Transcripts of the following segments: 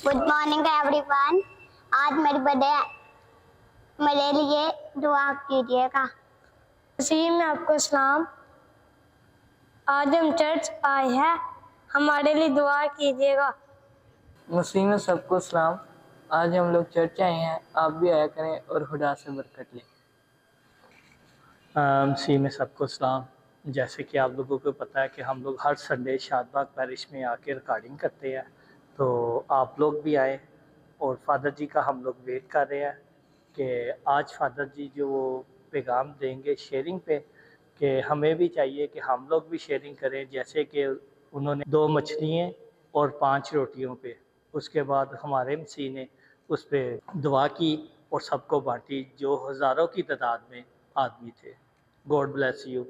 Good morning everyone. आज मेरी birthday है, मेरे लिए दुआ कीजिएगा। जी में आपको सलाम। आज हम चर्च आए हैं, हमारे लिए दुआ कीजिएगा। मसीह में सबको सलाम। आज हम लोग चर्च आए हैं, आप भी आया करें और खुदा से बरकत लें। मसीह में सबको सलाम। जैसे कि आप लोगों को पता है कि हम लोग हर संडे शादबाग पैरिश में आके रिकॉर्डिंग करते हैं, तो आप लोग भी आए और फादर जी का हम लोग वेट कर रहे हैं कि आज फादर जी जो वो पैगाम देंगे शेयरिंग पे, कि हमें भी चाहिए कि हम लोग भी शेयरिंग करें। जैसे कि उन्होंने 2 मछलियाँ और 5 रोटियों पे, उसके बाद हमारे मसीह ने उस पर दुआ की और सबको बांटी, जो हज़ारों की तादाद में आदमी थे। God bless you.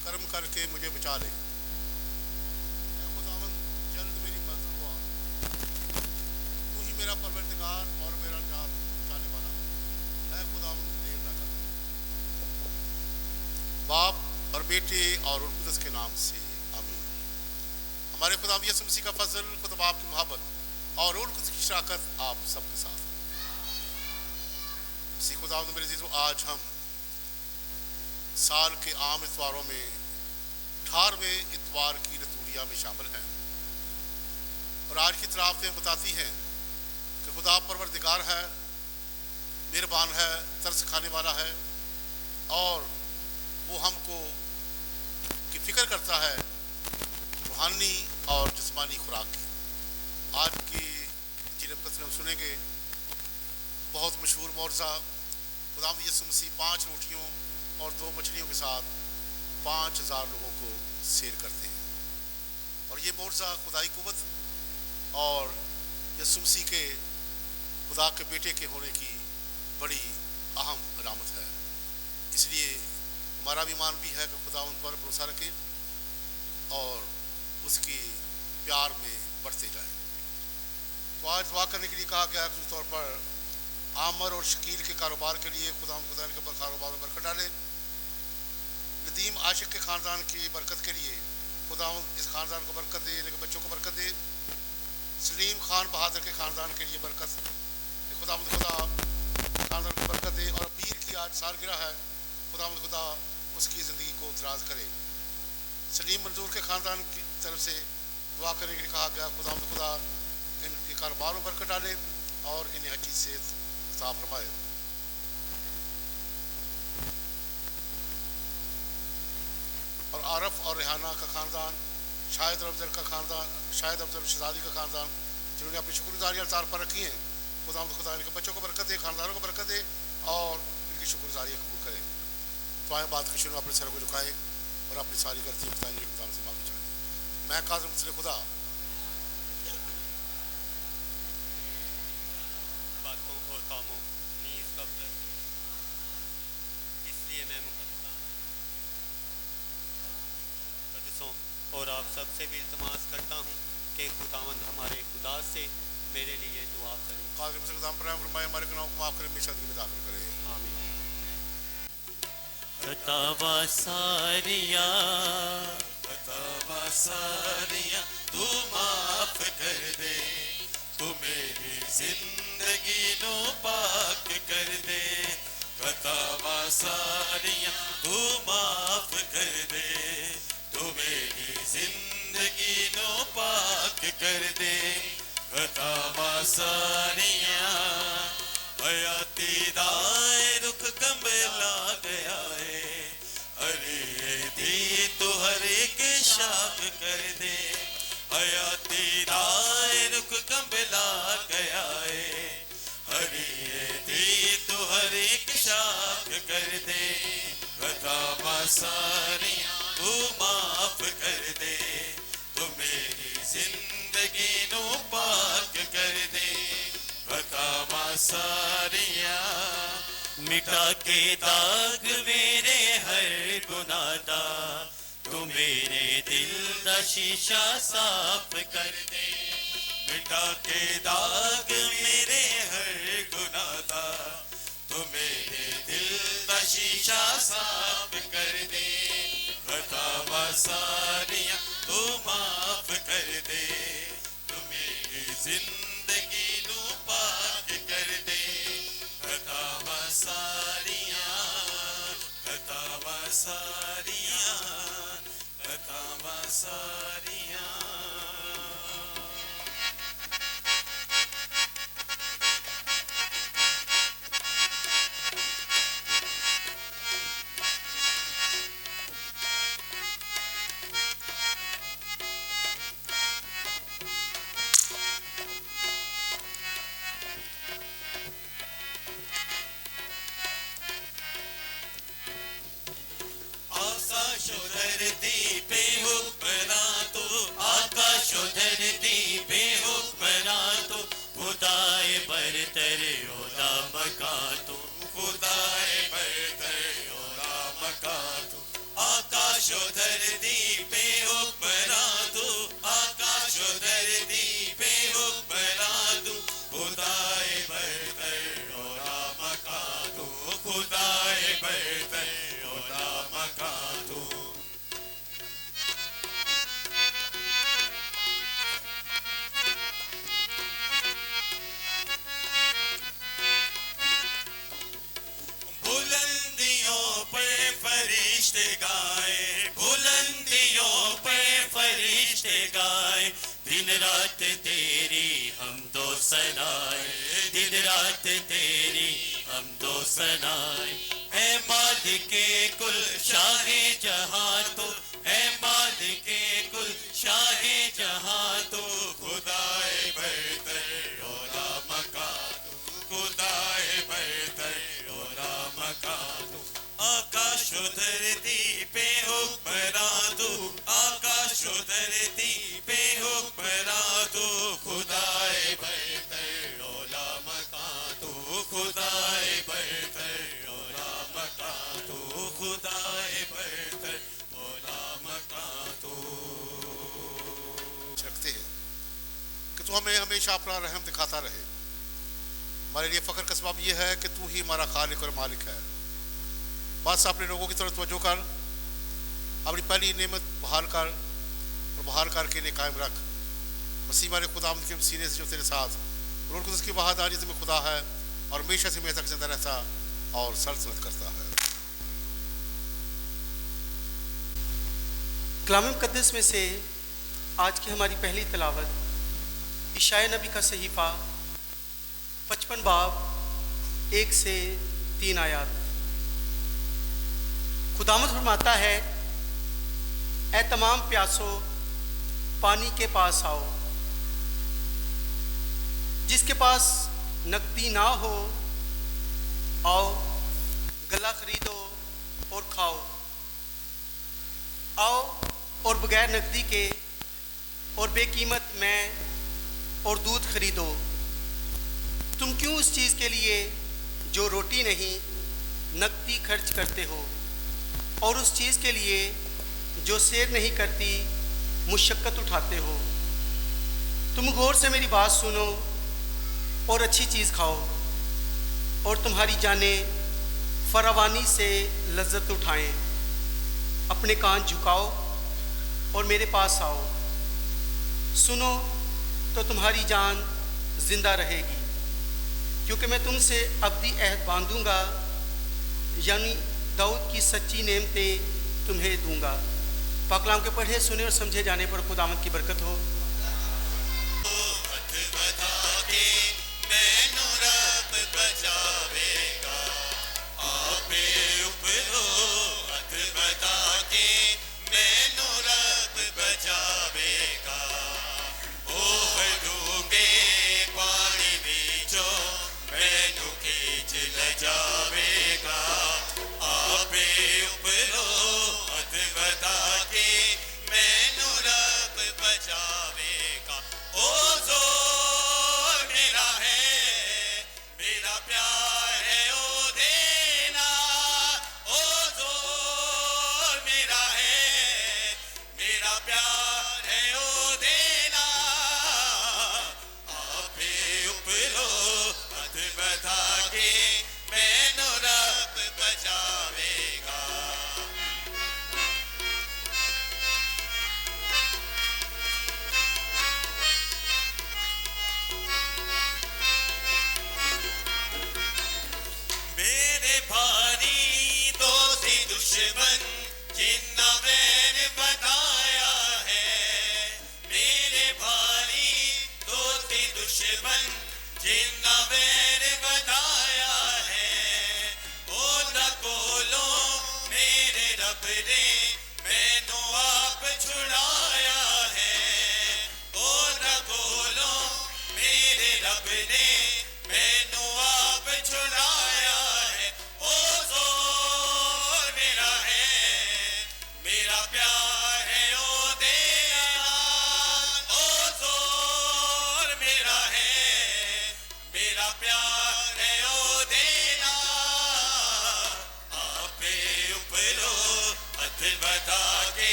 कर्म करके मुझे बचा ले। खुदावन जल्द मेरी मदद हुआ, तू ही मेरा परवरदिगार और मेरा जान बचाने वाला है। खुदावन देर न कर। बाप और बेटे और रूह कुद्दस के नाम से आमीन। हमारे खुदा यीशु मसीह का फजल, खुदा बाप की मोहब्बत और रूह कुद्दस की शराकत आप सबके साथ। इसी खुदावन मेरे अज़ीज़ों, आज हम साल के आम इतवारों में 18वें इतवार की रतूलिया में शामिल हैं और आज की तराफ़ें बताती हैं कि खुदा परवरदिगार है, मेहरबान है, तरस खाने वाला है और वो हमको की फ़िक्र करता है रूहानी और जिस्मानी खुराक की। आज की जिरकत में हम सुनेंगे बहुत मशहूर मौज़ा। खुदा यीशु मसीह 5 रोटियों और 2 मछलियों के साथ 5000 लोगों को सैर करते हैं और ये मौज़ा खुदाई कुव्वत और यीशु मसीह के खुदा के बेटे के होने की बड़ी अहम अलामत है। इसलिए हमारा भी मान भी है कि खुदा उन पर भरोसा रखें और उसकी प्यार में बढ़ते जाएं। तो आज दुआ करने के लिए कहा गया है तौर पर आमर और शकील के कारोबार के लिए खुदा के कारोबार में बरकत डाले। नदीम आशिक के ख़ानदान की बरकत के लिए खुदा इस ख़ानदान को बरकत दे, इनके बच्चों को बरकत दे। सलीम खान बहादुर के ख़ानदान के लिए बरकत, खुदा ख़ानदान को बरकत दे। और पीर की आज सालगिरह है, खुदा उसकी ज़िंदगी को दराज करे। सलीम मंजूर के ख़ानदान की तरफ से दुआ करने के लिए कहा गया, खुदा इनके कारोबार में बरकत डाले और इन्हें हर चीज़ से साफ फरमाए। और आरफ और रेहाना का ख़ानदान, शाहिद अफजल का ख़ानदान, शाहिद अफजल शहजादी का ख़ानदान, जिन्होंने अपनी शुक्रगुजारी अवतार पर रखी हैं, खुदा इनके बच्चों को बरकत दे, ख़ानदानों को बरकत दे और इनकी शुक्रगुजारी कबूल करे। तो आए बात के शुरू में अपने सर को झुकाएं और अपनी सारी गलतियों से माफ़ी चाहें। मैं काज़िम मुस्लिम खुदा बातों और कामों नीज कब्ल, इसलिए मैं मुकद्दसों और आप सबसे भी इल्तमास करता हूँ कि खुदावंद हमारे खुदा से मेरे लिए दुआ करें। काज़िम मुस्लिम खुदा फरमाए हमारे गुनाहों को माफ़ करें, हमेशा में दाखिल करें। आमीन। खतावा सारिया तू माफ कर दे, तू मेरी जिंदगी नो पाक कर दे। खतावा सारिया तू माफ कर दे, तू मेरी जिंदगी नो पाक कर दे। खतावा सारिया हयाती दाए रुख कंबला गया है, अरे दी तो हर एक शाख कर दे। हयाती दाए रुख कंबला गया है, अरे दी तो हर एक शाख कर दे। खतावा सारिया तू माफ कर दे, तू मेरी जिंदगी नो पाक कर दे। खतावा सारिया मिटा के दाग मेरे हर गुनाह दा, तू मेरे दिल दा शीशा साफ कर दे। मिटा के दाग मेरे हर गुनाह दा, तू मेरे दिल दा शीशा साफ कर दे। खतावा सारिया तू माफ कर दे, तू मेरी जिंदगी नो पाक कर दे। खतावा सारिया, खतावा सारिया, खतावा सारिया। आकाश और धरती पे हुक्मरां तू, आकाश और धरती पे हुक्मरां तू, खुदाए बरतर ओला मकां तू, खुदाए बरतर ओला मकां तू। आकाश और धरती पे हुक्मरां तू, आकाश और धरती पे हुक्मरां तू, खुदाए बरतर ओला मकां तू, खुदाए बरतर ओला मकां तू। बुलंदियों पे फरिश्ते गाए, बुलंदियों पे फरिश्ते गाए, दिन रात तेरी हम दो सनाए, दिन रात तेरी हम दो सनाए। है मालिके कुल शाहे जहां तो, है मालिके कुल शाहे जहां तो, खुदाए बरतर ओला मकां तू, खुदाए बरतर ओला मकां तू। आकाश और धरती पे हुक्मरां तू, आकाश और धरती पे हुक्मरां तू, खुदाए बरतर ओला मकां खुदाए बरतर ओला मका तू खुदाए बरतर ओला मका तू रखते हैं कि तू हमें हमेशा अपना रहम दिखाता रहे। हमारे लिए फ़ख्र का सबब यह है कि तू ही हमारा खालिक और मालिक है। बस अपने लोगों की तरफ तवज्जो कर, अपनी पहली नेमत बहाल कर और बहाल करके इन्हें कायम रख। मसीह हमारे खुदा के सीने से जो तेरे साथ रूह कुदस की वहादारी में खुदा है और हमेशा से हमेशा तक जिंदा रहता और सल्तनत करता है। कलाम मुक़द्दस में से आज की हमारी पहली तिलावत इशाया नबी का सहीफ़ा 55 बाब 1 से 3 आयात। खुदावंद फरमाता है, ऐ तमाम प्यासों पानी के पास आओ। जिसके पास नकदी ना हो आओ, गला खरीदो और खाओ। आओ और बगैर नकदी के और बेकीमत में और दूध खरीदो। तुम क्यों उस चीज़ के लिए जो रोटी नहीं नकदी खर्च करते हो और उस चीज़ के लिए जो सैर नहीं करती मुशक्क़त उठाते हो। तुम गौर से मेरी बात सुनो और अच्छी चीज़ खाओ और तुम्हारी जानें फरावानी से लज्जत उठाएं। अपने कान झुकाओ और मेरे पास आओ। सुनो तो तुम्हारी जान जिंदा रहेगी, क्योंकि मैं तुमसे अब्दी अहद बांधूंगा, यानी दाऊद की सच्ची नेमतें तुम्हें दूंगा। पाक कलाम के पढ़े सुने और समझे जाने पर खुदावंद की बरकत हो।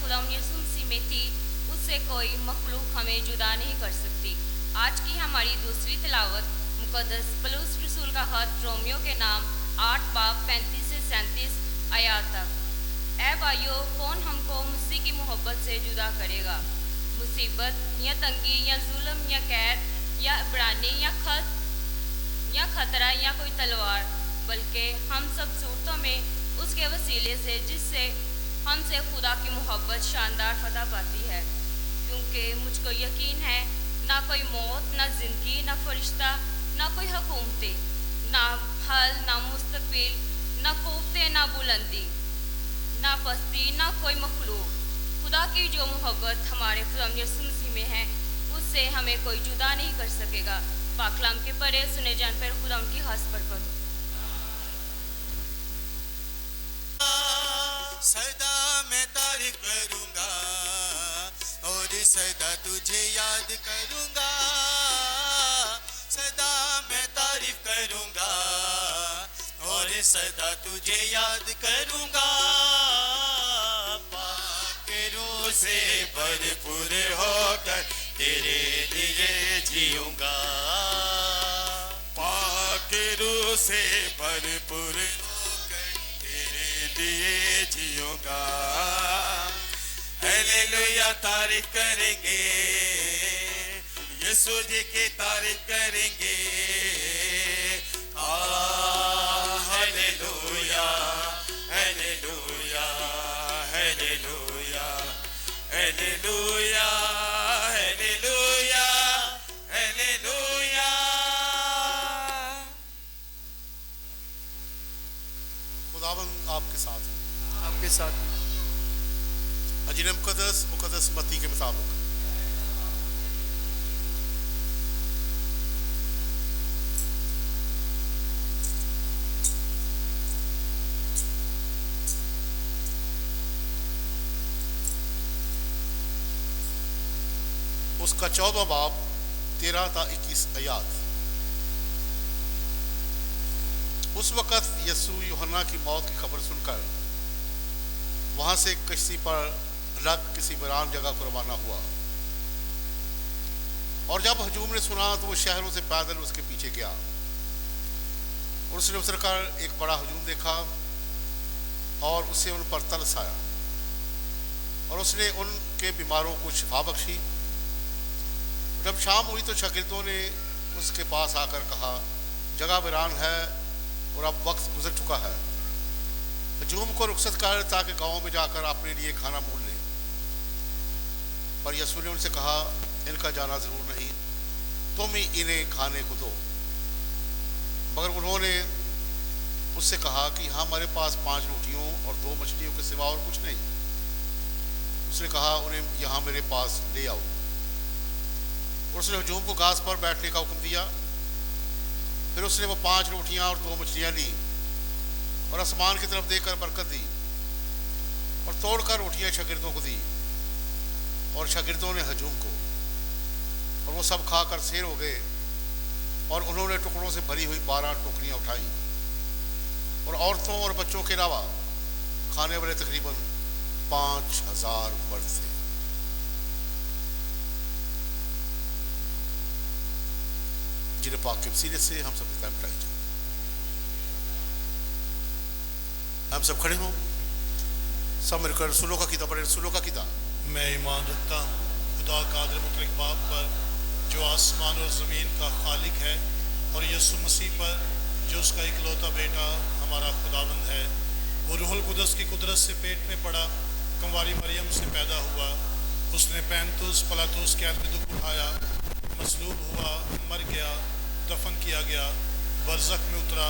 खुदा यीशु मसीह में थी, उससे कोई मखलूक हमें जुदा नहीं कर सकती। आज की हमारी दूसरी तिलावत मुकद्दस पौलुस रसूल का खत रोमियो के नाम 8 बाब 35 से 37 आयत तक। ऐ भाइयों, कौन हमको मसीह की मोहब्बत से जुदा करेगा? मुसीबत या तंगी या जुल्म या कैद या इब्रानी या खतरा या कोई तलवार, बल्कि हम सब सूरतों में उसके वसीले से जिससे हमसे खुदा की मोहब्बत शानदार फतह पाती है। क्योंकि मुझको यकीन है, ना कोई मौत, ना जिंदगी, ना फरिश्ता, ना कोई हुकूमतें, ना हाल, ना मुस्तकबिल, ना क़ुव्वतें, ना बुलंदी, ना पस्ती, ना कोई मखलूक, खुदा की जो मोहब्बत हमारे खुदा यीशु मसीह में है, उससे हमें कोई जुदा नहीं कर सकेगा। पाकलाम के परे सुने जान पर खुदा उनकी खास बरकत हो। सदा मैं तारीफ करूंगा और सदा तुझे याद करूंगा। सदा मैं तारीफ करूंगा और सदा तुझे याद करूंगा। पाकेरों से भरपूर होकर तेरे लिए जीऊंगा। पाकेरों से भरपूर लिए जियोगा। हालेलुया तारीफ करेंगे, यीशु जी की तारीफ करेंगे। Hallelujah hallelujah hallelujah hallelujah hallelujah hallelujah. खुदावंद आपके साथ है, आपके साथ हैं। अजील मुकद्दस मत्ती के मुताबिक उसका 14वां बाब 13 ता 21 आयत। उस वक़्त यीशु यूहन्ना की मौत की खबर सुनकर वहां से कश्ती पर लग किसी वीरान जगह को रवाना हुआ, और जब हजूम ने सुना तो वो शहरों से पैदल उसके पीछे गया। और उसने उतरकर एक बड़ा हजूम देखा और उससे उन पर तरस आया, और उसने उनके बीमारों को शिफा बख्शी। जब शाम हुई तो शागिर्दों ने उसके पास आकर कहा, जगह वीरान है और अब वक्त गुजर चुका है, हजूम को रुखसत कर ताकि गाँव में जाकर अपने लिए खाना मोल लें। पर यीशु ने उनसे कहा, इनका जाना जरूर नहीं, तुम ही इन्हें खाने को दो। मगर उन्होंने उससे कहा कि हाँ, हमारे पास 5 रोटियों और 2 मछलियों के सिवा और कुछ नहीं। उसने कहा, उन्हें यहाँ मेरे पास ले आओ। और उसने हजूम को घास पर बैठने का हुक्म दिया। फिर उसने वो 5 रोटियां और 2 मछलियां ली और आसमान की तरफ देखकर बरकत दी और तोड़कर रोटियां शागिर्दों को दी, और शागिर्दों ने हजूम को, और वो सब खाकर सेर हो गए। और उन्होंने टुकड़ों से भरी हुई 12 टोकरियां उठाई, और औरतों और बच्चों के अलावा खाने वाले तकरीबन 5000 मर्द थे। जिन्हें पाक के वसीले से हम सब टाइम जाए। हम सब खड़े हों, सब मिलकर रसूलों का किताब पढ़ें। रसूलों का किताब। मैं ईमान रखता हूँ खुदा कादिर मुतलक बाप पर, जो आसमान और ज़मीन का खालिक है, और यीशु मसीह पर, जो उसका इकलौता बेटा हमारा खुदावंद है। वो रूहुल कुदस की कुदरत से पेट में पड़ा, कंवारी मरियम से पैदा हुआ। उसने पैंतुस पलातुस कैद में दुख उठाया, मसलूब हुआ, मर गया, दफन किया गया, बरज़ख में उतरा,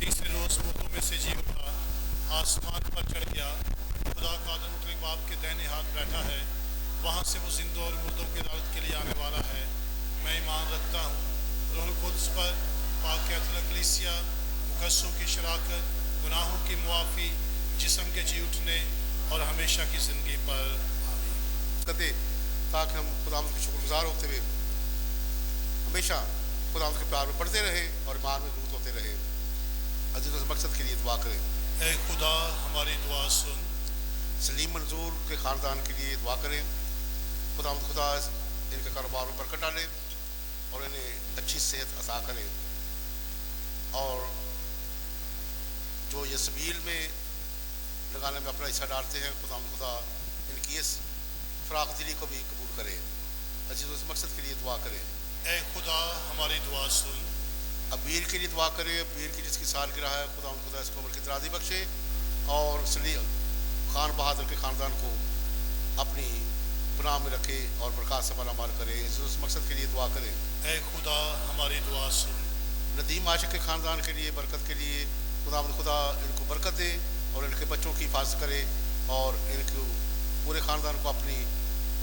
तीसरे रोज़ मुर्दों में से जी उठा, आसमान पर चढ़ गया, खुदा कादिर मुतलक बाप के दाहिने हाथ बैठा है। वहाँ से वो जिंदों और मुर्दों की अदालत के लिए आने वाला है। मैं ईमान रखता हूँ रूहुल कुद्स पर, पाक कैथोलिक कलीसिया, मुकद्दसों की शराकत, गुनाहों की मुआफ़ी, जिस्म के जी उठने और हमेशा की ज़िंदगी पर। कहते ताकि हम खुदावंद के शुक्रगुजार होते हुए हमेशा खुदावंद के प्यार में पढ़ते रहे और ईमान में मजबूत होते रहे। अजीज उस मकसद के लिए दुआ करें। ऐ खुदा हमारी दुआ सुन, सलीम मंजूर के ख़ानदान के लिए दुआ करें। खुदा इनके कारोबार में बरकत डाले और इन्हें अच्छी सेहत अता करे। और जो ये सबील में लगाने में अपना हिस्सा डालते हैं, खुदा इनकी इस फ़राख दिली को भी कबूल करे। अजीज़ इस मकसद के लिए दुआ करें। ए खुदा हमारी दुआ सुन। अबीर के लिए दुआ करें। अबीर की जिसकी सालगिरह है, खुदा इसको उम्र की दराज़ी बख्शे और सलीम खान बहादुर के ख़ानदान को अपनी पनाह में रखे और बरक़ात से मालामाल करे। इस मकसद के लिए दुआ करें। ए खुदा हमारी दुआ सुन। नदीम आशिक के ख़ानदान के लिए बरकत के लिए खुदा इनको बरकत दे और इनके बच्चों की हिफाजत करे और इनके पूरे ख़ानदान को अपनी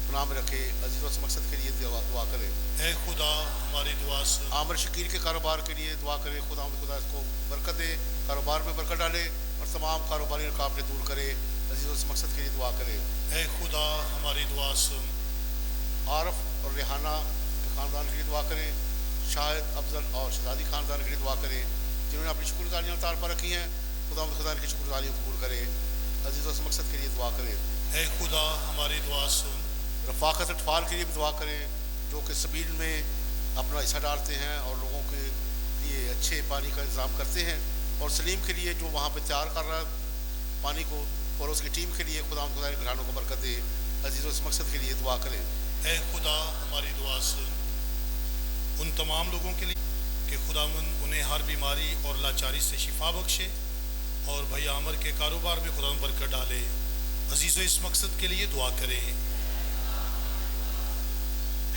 पनाह में रखे। अजीज़ इस मकसद के लिए दुआ करें। ए खुदा हमारी दुआ सुन। आमिर शकीर के कारोबार के लिए दुआ करें। खुदा इसको बरकत दे, कारोबार में बरकत डाले और तमाम कारोबारी रुकावटें दूर करे। अजीज़ इस मकसद के लिए दुआ करें। ए खुदा हमारी दुआ सुन। आरफ और रेहाना के ख़ानदान के लिए दुआ करें। शाहिद अफजल और शहजादी ख़ानदान के लिए दुआ करें जिन्होंने अपनी शुक्रगुजारियाँ तार पर रखी हैं। खुदा इनकी शुक्रगुजारियों कबूल करे। अजीज़ इस मकसद के लिए दुआ करें। ए खुदा हमारी दुआ सुन। रफ़ाकत अटफाल के लिए भी दुआ करें जो कि सबील में अपना हिस्सा डालते हैं और लोगों के लिए अच्छे पानी का इंतज़ाम करते हैं। और सलीम के लिए जो वहाँ पे तैयार कर रहा है पानी को, और उसकी टीम के लिए खुदा घरानों को बरकत दे। अजीज़ इस मकसद के लिए दुआ करें। ए खुदा हमारी दुआ सुन। उन तमाम लोगों के लिए कि खुदावंद उन्हें हर बीमारी और लाचारी से शिफा बख्शे और भाई आमर के कारोबार में खुदावंद बरकत डाले। अजीज़ इस मकसद के लिए दुआ करें।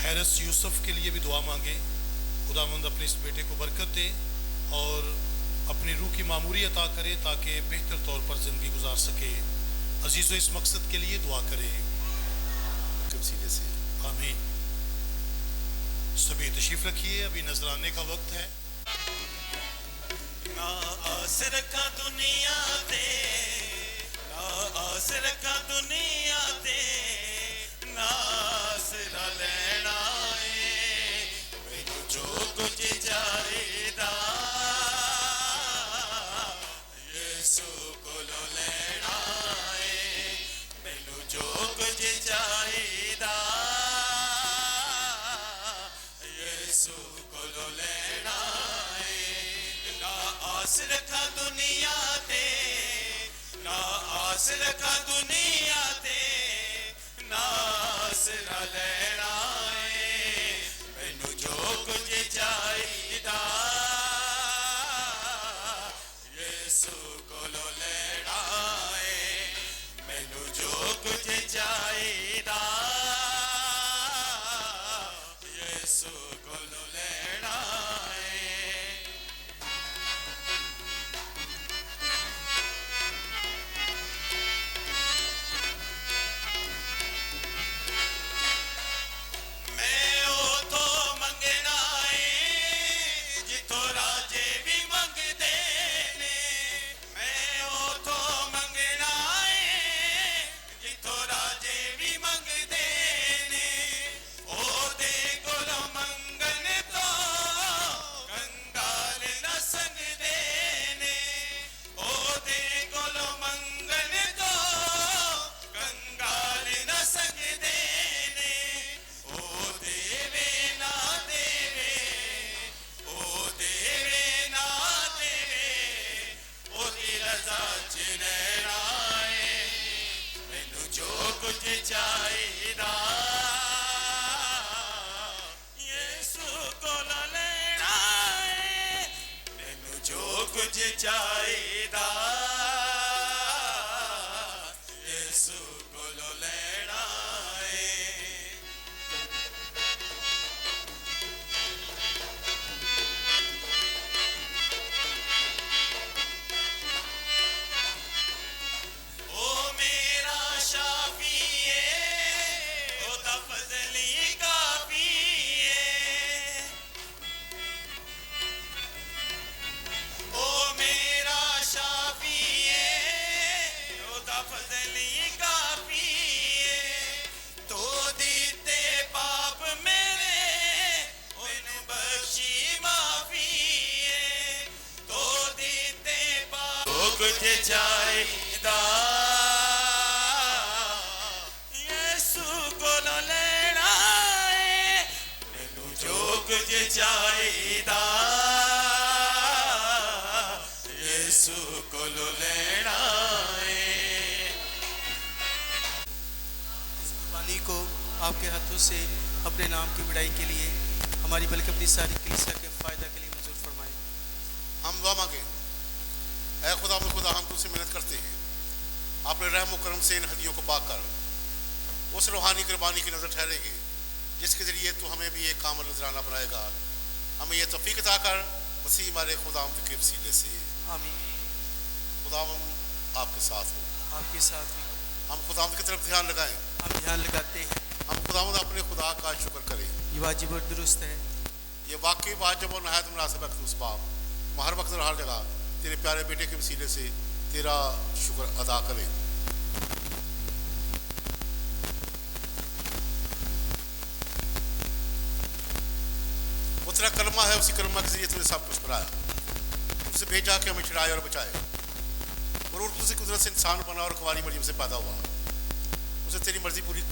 हैरस यूसुफ के लिए भी दुआ मांगे। खुदावंद अपने इस बेटे को बरकत दे और अपनी रूह की मामूरी अता करे ताकि बेहतर तौर पर ज़िंदगी गुजार सके। अजीज़ इस मकसद के लिए दुआ करें। सीधे से आमीन। सभी तशरीफ रखिए, अभी नजराने का वक्त है। ना आस रखा दुनिया दे, ना आस रखा दुनिया दे, ना आसरा लेना है मैनू जो कुछ चाहिदा यीशु कोलों लेना है मैनू जो कुछ चाहिदा यीशु कोलों लेना है। ना आस रखा दुनिया ते, ना आस रखा दुनिया ते, ना आसरा लेना है मैनू जो कुछ चाहिदा यीशु कोलों लेना है मैनू जो कुछ चाहिदा यीशु कोलों लेना है। मैं ओ तो मंगना है जिथों राजे भी मंगदे ने, मैं ओ तो मंगना है जिथों राजे भी मंगदे ने, ओ दे कोलों मंगन तो कंगाल न संगदे ने, ओ दे कोलों मंगन तो कंगाल न संगदे ने, ओ देवे ना देवे, ओ देवे ना देवे, ओदी रज़ा च रहना है मैनू जो कुछ चाहिदा यीशु कोलों लेना है मैनू जो कुछ चाहिदा यीशु कोलों लेना है। ओ मेरा शाफी है ओ तफज़ली काफी है, ओ मेरा शाफी है ओ तफज़ली काफी है, तो दीते पाप मेरे मैनू बख्शी माफी है, तो दीते पाप जो कुछ चाहिदा जे चाहिदा यीशु को लेना है। पानी को आपके हाथों से अपने नाम की बढ़ाई के लिए हमारी बल्कि अपनी सारी कलीसिया के फ़ायदा के लिए मंजूर फरमाएं। हम दुआ मांगे। ऐ खुदा में खुदा, हम तुझसे मिन्नत करते हैं, अपने रहम व करम से इन हदियों को पाक कर उस रूहानी कुर्बानी की नज़र ठहरेंगे जिसके ज़रिए तू हमें भी एक कामिल नजराना बनाएगा। हमें यह तौफीक अता कर मसीह हमारे खुदावंद के वसीले से, आमीन। खुदावंद आपके साथ हो, आपके साथ भी हम खुदावंद की तरफ ध्यान लगाएं। हम ध्यान लगाते हैं। हम खुदावंद अपने खुदा का शुक्र करें। ये वाजिब और दुरुस्त है। ये वाकई वाजिब और नहायत मुनासिब है खुदूस बाप, हम हर वक्त और हर जगह तेरे प्यारे बेटे के वसीले से तेरा शुक्र अदा करें। वो तेरा कलमा है, उसी कलमा के जरिए तूने सब कुछ बनाया, तुझसे भेजा कि हमें छुड़ाए और बचाए, और तुझसे कुदरत से इंसान बना और कुंवारी मरियम से पैदा हुआ। उसे तेरी मर्जी पूरी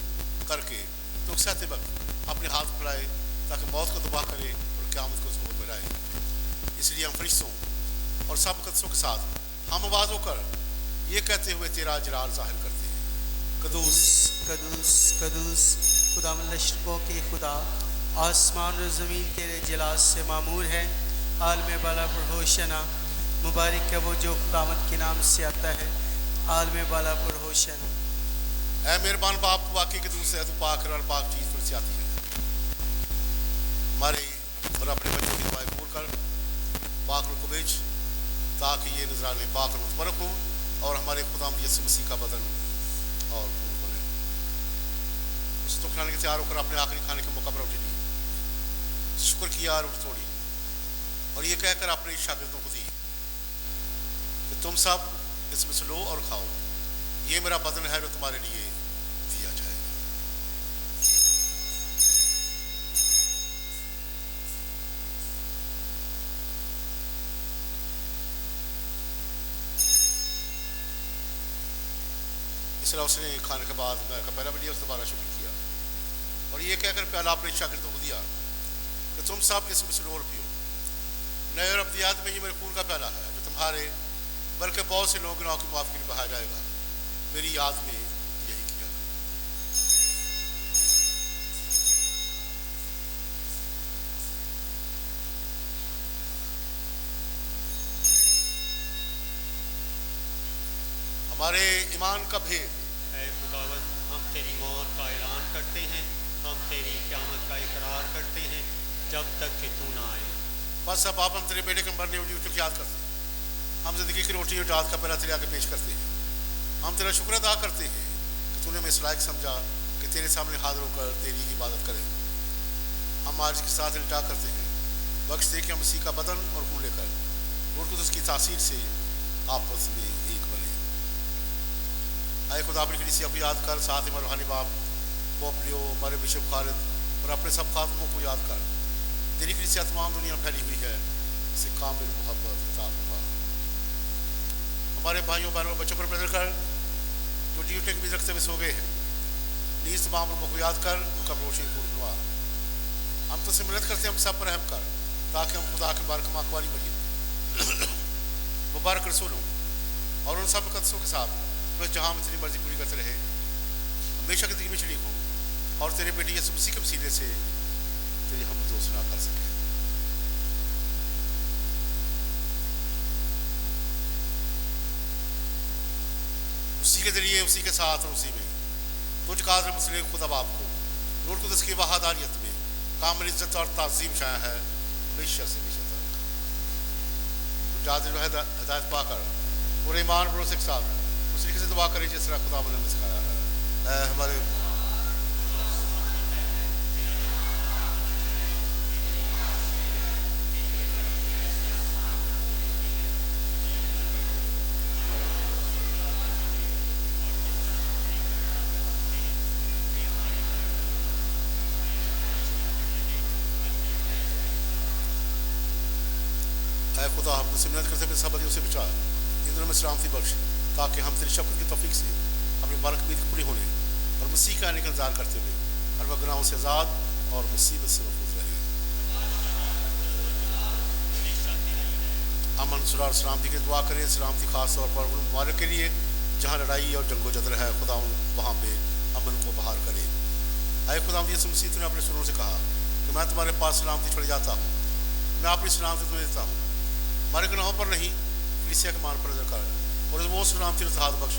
करके तो सहते वक्त अपने हाथ फैलाए ताकि मौत को तबाह करे और क़यामत को ज़हूर में लाए। इसलिए हम फरिश्तों और सब मुक़द्दसों के साथ हम आवाज़ होकर ये कहते हुए तेरा जलाल ज़ाहिर करते हैं, कदूस कदूस कदूस खुदावंद लश्करों के खुदा, आसमान और ज़मीन तेरे जलाल से मामूर है। आलम बाला पर होशना, मुबारक है वो जो खुदावंद के नाम से आता है। आलम बाला पर होशना। ऐ मेहरबान बाप, तू वाकई कदूस है, तू पाक और पाक चीज़ तुझसे आती है। हमारे और अपने बच्चों की दुआएं कबूल कर, पाक को भेज ताकि ये नजराने पाक और मुतबरक हो और हमारे खुदावंद यीशु मसीह का बदन और खून बने। उस तो खाने के तैयार होकर अपने आखिरी खाने के मौका पर उठी ली, शुक्र किया और उठ तोड़ी और ये कहकर अपने शागिर्दों को दी कि तुम सब इसमें से लो और खाओ, ये मेरा बदन है जो तुम्हारे लिए दिया जाएगा। इस तरह उसने खाने के बाद मैं पहला भी लिया, उस दोबारा शुक्र किया और ये कहकर प्याला अपने शागिर्दों को दिया कि तुम सब इसमें से लो और पियो, नए और अब्दियात में ये मेरे खून का प्याला है जो तुम्हारे बल्कि बहुत से लोगों गुनाहों की माफ़ी के लिए बहाया जाएगा। मेरी याद में यही किया। हमारे ईमान का भेद। ऐ खुदावंद, हम तेरी मौत का ऐलान करते हैं, हम तेरी क़यामत का इकरार करते हैं जब तक कि तू ना आए। बस अब आप हम तेरे बेटे के मरने उठी उठ याद करते हैं, हम जिंदगी की रोटी और रात का पहला तेरे आगे पेश करते हैं। हम तेरा शुक्र अदा करते हैं कि तूने हमें इस लायक समझा कि तेरे सामने हाजिर होकर तेरी इबादत करें। हम आज के साथ इल्टा करते हैं, बख्श दे कि हम मसीह का बदन और खून लेकर रूह कुदस की तासीर से आपस में एक बने। आए खुदा अपनी कलीसिया को याद कर, साथ ही हमारे रूहानी बाप पोप लियो, हमारे बिशप खालिद और अपने सब खादमों को याद कर। तेरी कलीसिया तमाम दुनिया में फैली हुई है, इसे कामिल मोहब्बत अता फरमा। हमारे भाइयों बहनों और बच्चों पर नजर कर जो ड्यूटी की रखते हुए सो गए हैं, नीज तमाम लोगों को याद कर, उनका रोशनी पूर्ण हुआ। हम तो से मिन्नत करते हैं, हम सब पर रहम कर ताकि हम खुदा के बारक माकवारी बनी मुबारक रसूलों और उन सब मुक़द्दसों के साथ बस जहाँ हम तेरी मर्जी पूरी करते रहे, हमेशा की में शरीक हो और तेरे बेटे यीशु मसीह के वसीले से तेरी हम दोस्त ना कर सके। उसी के जरिए, उसी के साथ और उसी में तुझ कादर मुस्लिम खुदा बाप को रूह कुदस की वहादारियत में कामिल इज्जत और ताज़ीम शाया है हमेशा से हमेशा तक। जाद जो है हिदायत पाकर पूरे ईमान भरोसे के साथ उस तरीके से दुआ करें जिस तरह खुदा ने सिखाया है। हमारे खुदा हम तुझसे मिन्नत करते हैं, सब से बचा, इन दिनों में सलामती बख्श ताकि हम तेरी शफ़क़त की तौफ़ीक़ से अपनी बरकत पूरी होने और मसीह का आने का इंतज़ार करते हुए हर वक्त गुनाहों से आज़ाद और मुसीबत से महफूज रहे। अमन सुरार सलामती की दुआ करें। सलामती ख़ास तौर पर उन मुबारक के लिए जहाँ लड़ाई और जंगो जदर है, खुदा वहाँ पे अमन को बहाल करे। आए खुदा यीशु मसीह ने अपने सुरों से कहा कि मैं तुम्हारे पास सलामती छोड़ जाता हूँ, मैं अपनी सलामती तुम्हें देता हूँ, हमारे गुनाहों पर नहीं कलीसिया के मान पर नजर कर, और वो सलामती इत्तेहाद बख्श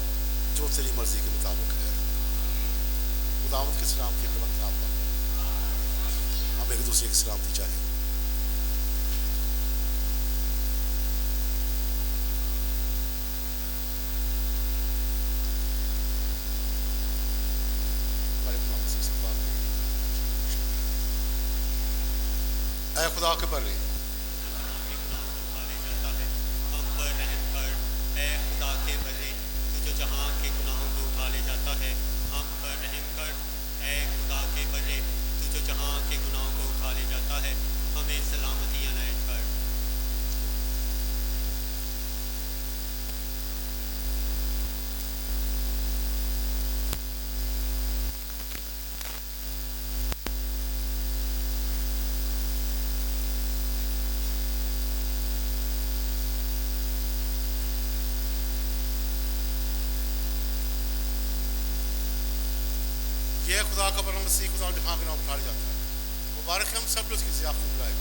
जो तेरी मर्जी के मुताबिक है। खुदावंद की सलामती हर वक्त आप पर, हम एक दूसरे की सलामती चाहें। ऐ खुदा के बरे हम पर रहम कर। ऐ खुदा के बरे तू जो जहाँ के गुनाहों को उठा ले जाता है, हम पर रहम कर। ऐ खुदा के बरे तू जो जहाँ के गुनाहों को उठा ले जाता है, हमें सलामती अनायत कर। ये खुदा का बरम मसीह खुदा जहाँ के नाम उठा जाता है। मुबारक है हम सब लोग इसकी ज़ियाफ़त में बुलाए गए।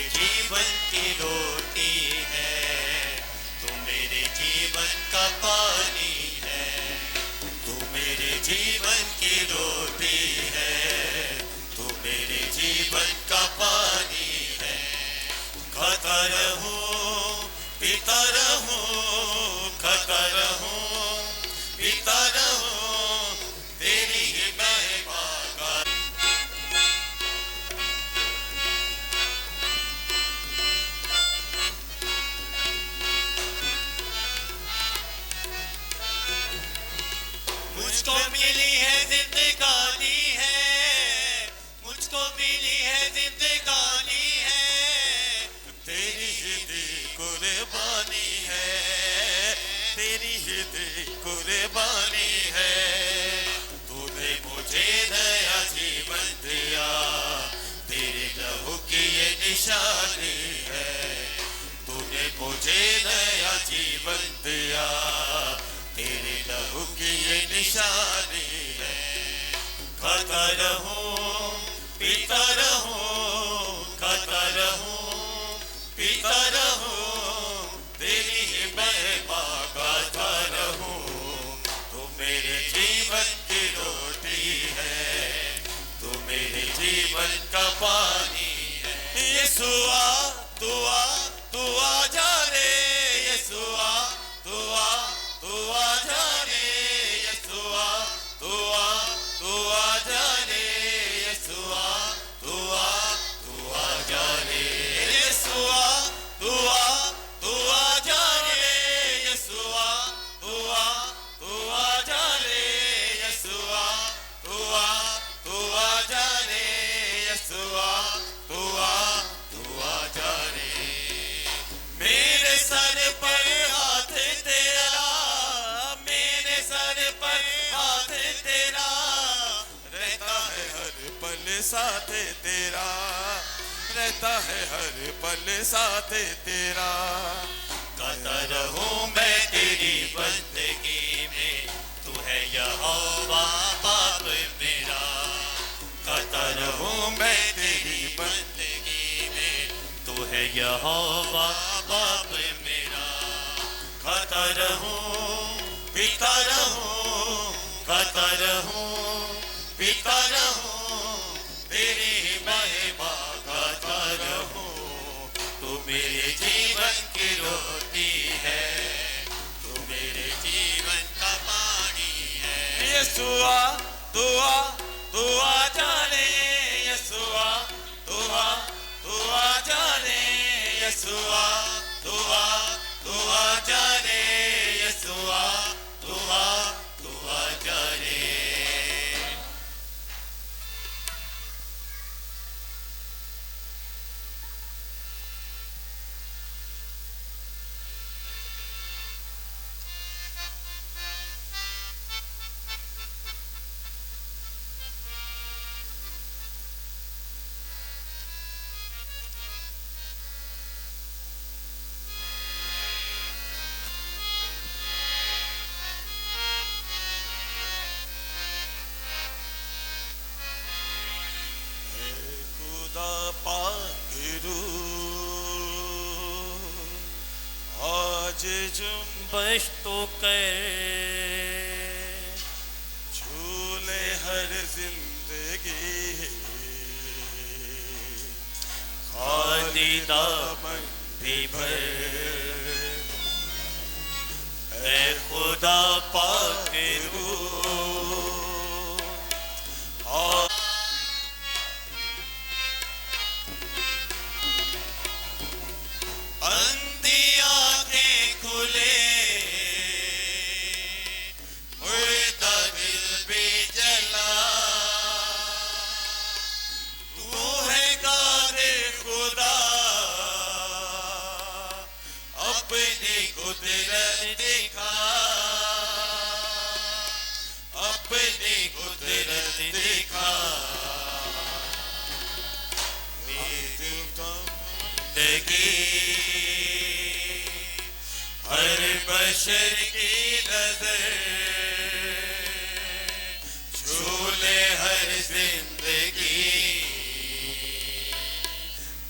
जीवन की रोटी है, तू मेरे जीवन का पानी है। तू मेरे जीवन की रोटी है, तू मेरे जीवन का पानी है। खाता रहूं पीता रहूं, खाता रहूं पीता रहूं, तेरी ही महिमा का। मुझको मिली है जिंदगानी है, मुझको मिली है जिंदगानी है। तेरी ही कुर्बानी है, तेरी ही कुर्बानी है। तूने मुझे नया जीवन दिया, तेरे लहू की ये निशानी है। तूने मुझे नया जीवन दिया, तेरे लहू की ये निशानी है। खाता रहूं पीता रहूं, खाता रहूं पीता रहूं, तेरी ही महिमा गाता रहूं। तू मेरे जीवन की रोटी है, तू मेरे जीवन का पानी है। यीशुआ तू आ, तू आ जा रे, यीशुआ तू आ, तू आ जा रे, यीशुआ तू आ, तू आ जा रे, यीशुआ तू आ, तू आ जा रे, यीशुआ तू आ, तू आ जा रे, यीशुआ तू आ, तू आ जा रे, यीशुआ तू आ, तू आ जा रे, यीशुआ तू आ, तू आ जा रे। मेरे सर पर हाथ तेरा, मेरे सर पर हाथ तेरा, रहता है हर पल साथ तेरा, रहता है हर पल साथ तेरा। गाता रहूं मैं तेरी बंदगी में, तू है यहोवा बाप मेरा। गाता रहूं मैं तेरी बंदगी में, तू है यहोवा बाप मेरा। खाता रहूं पीता रहूं, गाता रहूं, पीता रहूं, तेरी महिमा गाता रहूं। तू मेरे जीवन की रोटी है, तू मेरे जीवन का पानी है। यीशुआ तू आ जाने, यीशुआ तू आ जाने, यीशुआ तू आ जाने, यीशुआ तू आ जाने। खुदा पाकिरू आज जुम्बश तो कर, झूले हर जिंदगी, खाली दामन भी भर। ऐ खुदा पाकिरू अंधी आंखें खुले, मुर्दा दिल भी जला। तू है कादिर खुदा, अपनी कुदरत दिखा, अपनी कुदरत दिखा। हर बशर की नजर, झूले हर जिंदगी,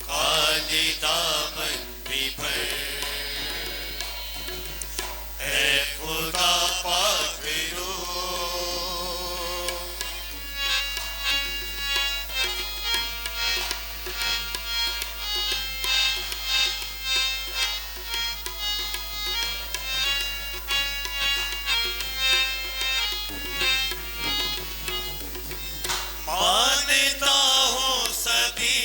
खाली दामन भी भर। ऐ खुदा पाकिरू मानता हूँ सभी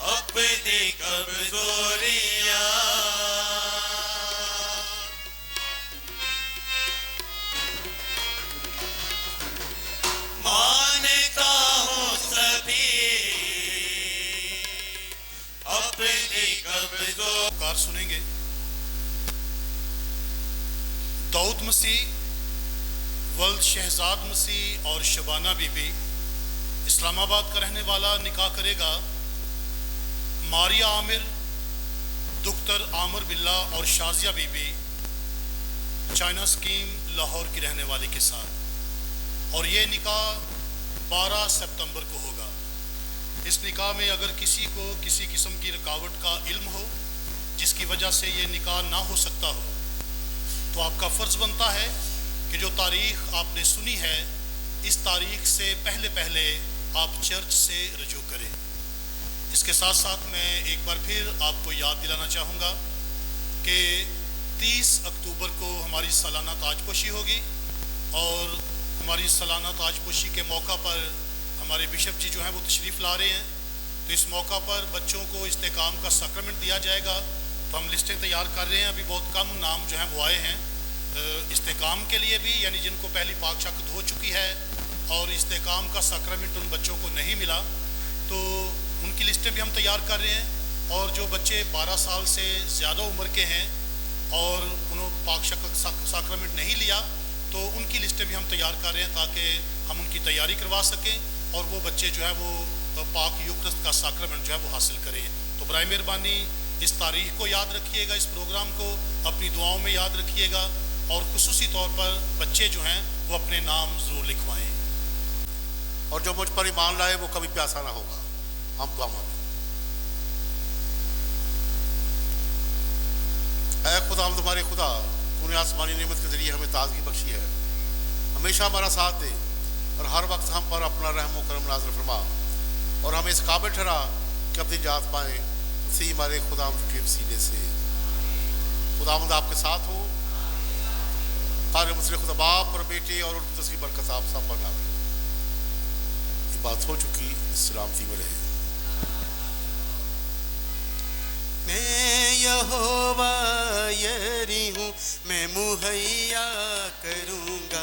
अपनी कमजोरियां, मानता हूँ सभी अपनी कमजोर। कार सुनेंगे। दाऊद मसीह, वल्द शहजाद मसीह और शबाना बीबी इस्लामाबाद का रहने वाला निकाह करेगा मारिया आमिर, दुख्तर आमिर बिल्ला और शाजिया बीबी चाइना स्कीम लाहौर की रहने वाली के साथ। और ये निकाह 12 सितंबर को होगा। इस निकाह में अगर किसी को किसी किस्म की रुकावट का इल्म हो जिसकी वजह से ये निकाह ना हो सकता हो, तो आपका फ़र्ज़ बनता है कि जो तारीख़ आपने सुनी है, इस तारीख़ से पहले पहले आप चर्च से रजू करें। इसके साथ साथ मैं एक बार फिर आपको याद दिलाना चाहूँगा कि 30 अक्टूबर को हमारी सालाना ताजपोशी होगी और हमारी सालाना ताजपोशी के मौका पर हमारे बिशप जी जो हैं वो तशरीफ़ ला रहे हैं। तो इस मौका पर बच्चों को इस्तेकाम का सक्रमेंट दिया जाएगा। तो हम लिस्टें तैयार कर रहे हैं। अभी बहुत कम नाम जो हैं वो आए हैं इस्तेकाम के लिए भी, यानी जिनको पहली पाक शक्त हो चुकी है और इस्तेकाम का सक्रमेंट उन बच्चों को नहीं मिला, तो उनकी लिस्टें भी हम तैयार कर रहे हैं। और जो बच्चे 12 साल से ज़्यादा उम्र के हैं और उन्होंने पाक शक्त सक्रमेंट नहीं लिया, तो उनकी लिस्टें भी हम तैयार कर रहे हैं ताकि हम उनकी तैयारी करवा सकें और वो बच्चे जो है वो पाक यूक्रिस्त का सक्रमेंट जो है वो हासिल करें। तो बराए मेहरबानी इस तारीख़ को याद रखिएगा, इस प्रोग्राम को अपनी दुआओं में याद रखिएगा और खुसूसी तौर पर बच्चे जो हैं वो अपने नाम ज़रूर लिखवाएं। और जो मुझ पर ईमान लाए वो कभी प्यासा ना होगा। हम दुआ मांगें। ऐ खुदा, हम तुम्हारे खुदा तूने आसमानी नेमत के ज़रिए हमें ताज़गी बख्शी है। हमेशा हमारा साथ दे और हर वक्त हम पर अपना रहम व करम नाज़िल फरमा और हमें इस काबिल ठहरा कि अपनी जात पाएँ उसी हमारे खुदावंद के वसीले से। खुदावंद आपके साथ हो। क़ादिर मुतलक़ खुदा बाप और बेटे और उनकी उसकी बरकत आप सब पर नाज़िल हो। ये बात हो चुकी, सलामती में रहे। मैं यहोवा यरी हूँ, मैं मुहैया करूँगा।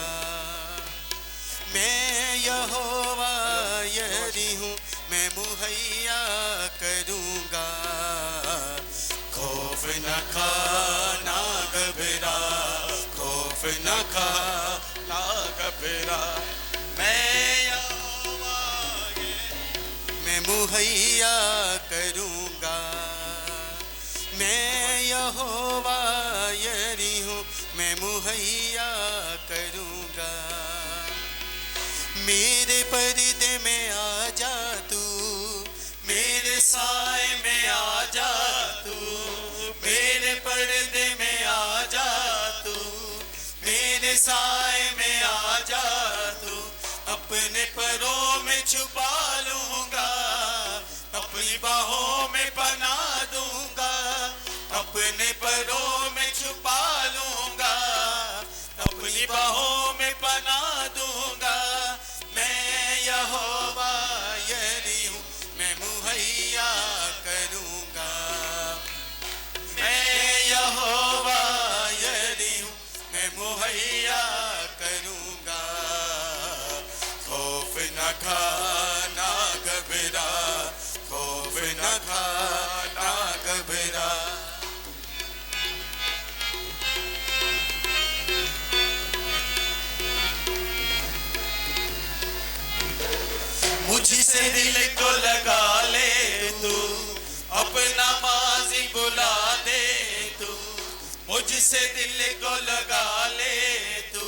मैं यहोवा यरी हूँ, मैं मुहैया करूँगा। खौफ न खा ना घबरा, खौफ न खा ना घबरा। मैं यहोवा मैं मुहैया करूँगा। मैं यहोवा यरी हूँ, मैं मुहैया करूँगा। मेरे पर्दे में आ जा तू, मेरे साए में आ जा तू, मेरे पर्दे में आ जा तू, मेरे साए में आ जा तू। अपने परों में छुपा लूँगा, अपनी बाहों में बना दूँगा। अपने परों में छुपा लूँगा, अपनी बाहों में बना दूँगा। मैं यहोवा यरी हूँ, मैं मुहैया करूँगा। मैं यहोवा यरी हूँ, मैं मुहैया करूँगा। खौफ न खा ना घबरा, खौफ न खा ना घबरा। मुझसे दिल को लगा ले तू, अपना माज़ी बुला दे तू। मुझसे दिल को लगा ले तू,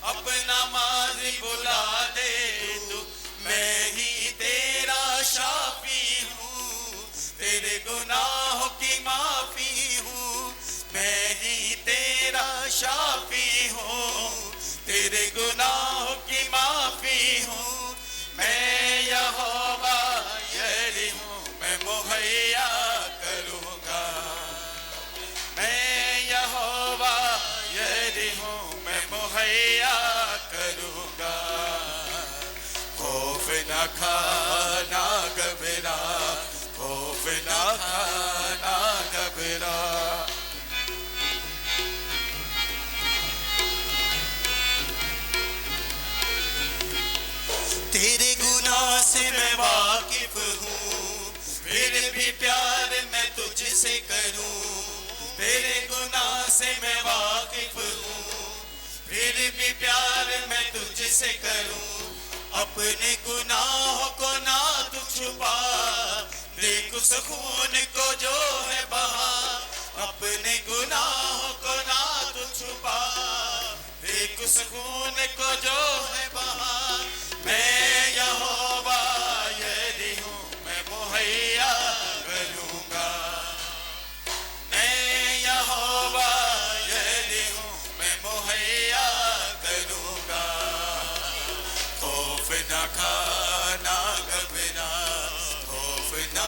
अपना माज़ी बुला दे तू। मैं ही तेरा शाफी हूँ, तेरे गुनाहों की माफ़ी हूँ। मैं ही तेरा शाफी हूँ, तेरे गुनाहों की माफ़ी हूँ। मैं यहोवा यरी हूँ, मैं मुहैया करूँगा। मैं यहोवा यरी हूँ, मैं मुहैया करूँगा। खौफ न खा ना घबरा, खौफ न खा ना घबरा। तेरे गुनाह से मैं वाकिफ हूँ, फिर भी प्यार मैं तुझसे करूँ। तेरे गुनाह से मैं वाकिफ हूँ, फिर भी प्यार मैं तुझसे करूँ। अपने गुनाहों को ना तू छुपा, देख उस खून को जो है बहा। अपने गुनाहों को ना तू छुपा, देख उस खून को जो